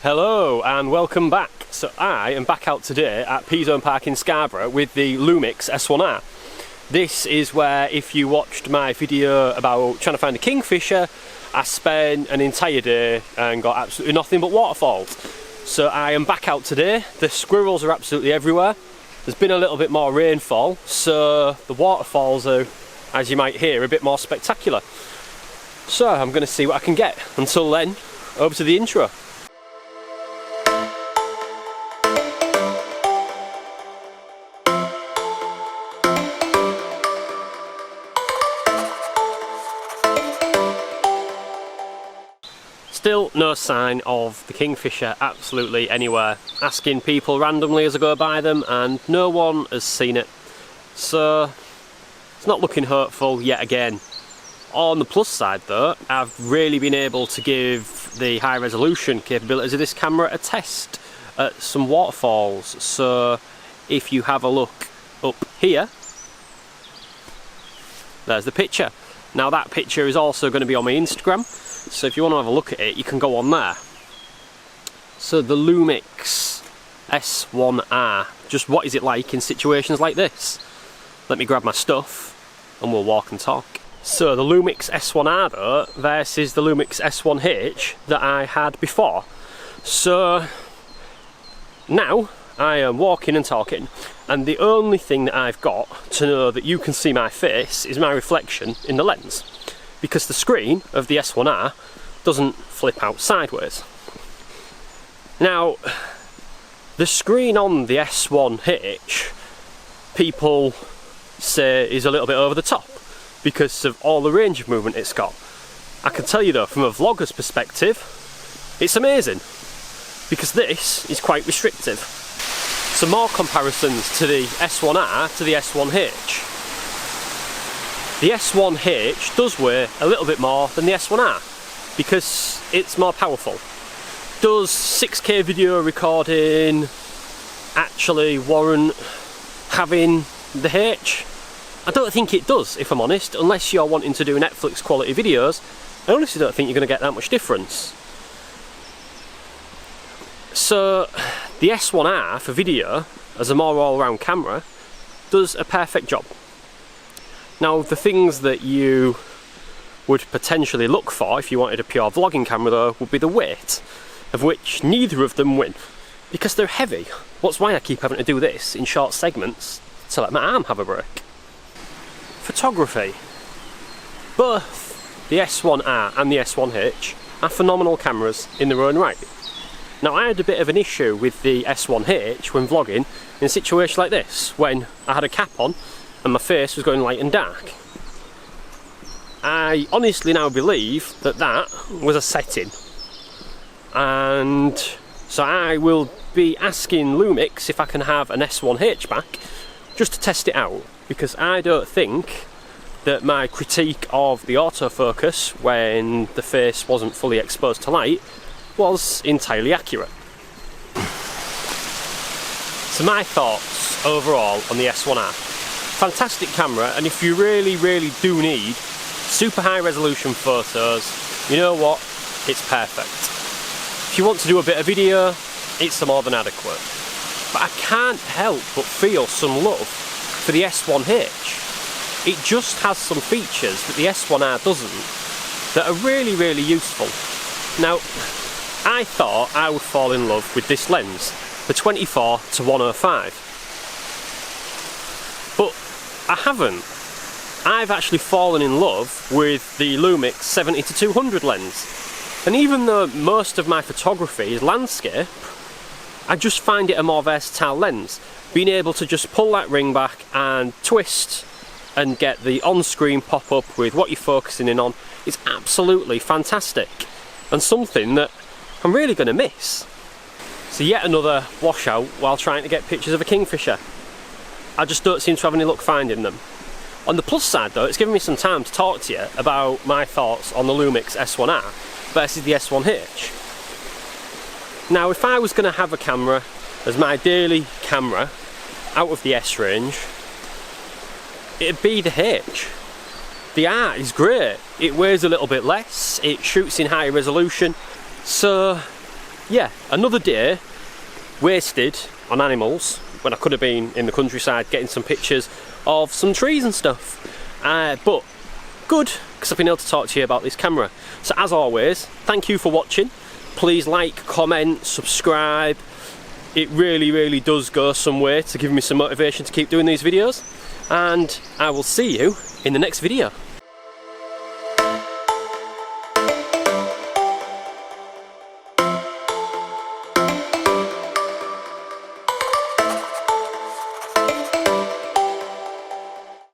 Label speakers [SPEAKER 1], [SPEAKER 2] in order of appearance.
[SPEAKER 1] Hello and welcome back. So I am back out today at P-Zone Park in Scarborough with the Lumix S1R. This is where, if you watched my video about trying to find a Kingfisher, I spent an entire day and got absolutely nothing but waterfalls. So I am back out today. The squirrels are absolutely everywhere. There's been a little bit more rainfall, so the waterfalls are, as you might hear, a bit more spectacular. So I'm going to see what I can get. Until then, over to the intro. Still no sign of the Kingfisher absolutely anywhere. Asking people randomly as I go by them and no one has seen it. So it's not looking hopeful yet again. On the plus side though, I've really been able to give the high resolution capabilities of this camera a test at some waterfalls. So if you have a look up here, there's the picture. Now that picture is also going to be on my Instagram. So if you want to have a look at it, you can go on there. So the Lumix S1R, just what is it like in situations like this? Let me grab my stuff and we'll walk and talk. So the Lumix S1R though versus the Lumix S1H that I had before. So now I am walking and talking, and the only thing that I've got to know that you can see my face is my reflection in the lens, because the screen of the S1R doesn't flip out sideways. Now, the screen on the S1H, people say is a little bit over the top because of all the range of movement it's got. I can tell you though, from a vlogger's perspective, it's amazing, because this is quite restrictive. Some more comparisons to the S1R to the S1H. The S1H does weigh a little bit more than the S1R because it's more powerful. Does 6K video recording actually warrant having the H? I don't think it does, if I'm honest, unless you're wanting to do Netflix quality videos. I honestly don't think you're going to get that much difference. So the S1R for video, as a more all-round camera, does a perfect job. Now, the things that you would potentially look for if you wanted a pure vlogging camera though would be the weight, of which neither of them win, because they're heavy. That's why I keep having to do this in short segments to let my arm have a break. Photography. Both the S1R and the S1H are phenomenal cameras in their own right. Now, I had a bit of an issue with the S1H when vlogging in a situation like this, when I had a cap on and my face was going light and dark. I honestly now believe that that was a setting, and so I will be asking Lumix if I can have an S1H back just to test it out, because I don't think that my critique of the autofocus when the face wasn't fully exposed to light was entirely accurate. So my thoughts overall on the S1R. Fantastic camera, and if you really do need super high resolution photos, you know what, it's perfect. If you want to do a bit of video, it's more than adequate. But I can't help but feel some love for the S1H. It just has some features that the S1R doesn't that are really useful. Now, I thought I would fall in love with this lens, the 24 to 105. But I haven't. I've actually fallen in love with the Lumix 70 to 200 lens. And even though most of my photography is landscape, I just find it a more versatile lens. Being able to just pull that ring back and twist and get the on-screen pop-up with what you're focusing in on is absolutely fantastic, and something that I'm really going to miss. So yet another washout while trying to get pictures of a Kingfisher. I just don't seem to have any luck finding them. On the plus side though, it's given me some time to talk to you about my thoughts on the Lumix S1R versus the S1H. Now, if I was going to have a camera as my daily camera out of the S range, it'd be the H. The R is great. It weighs a little bit less, it shoots in higher resolution, so yeah, another day wasted on animals when I could have been in the countryside getting some pictures of some trees and stuff. But good, because I've been able to talk to you about this camera. So as always, thank you for watching. Please like, comment, subscribe. It really does go some way to give me some motivation to keep doing these videos. And I will see you in the next video.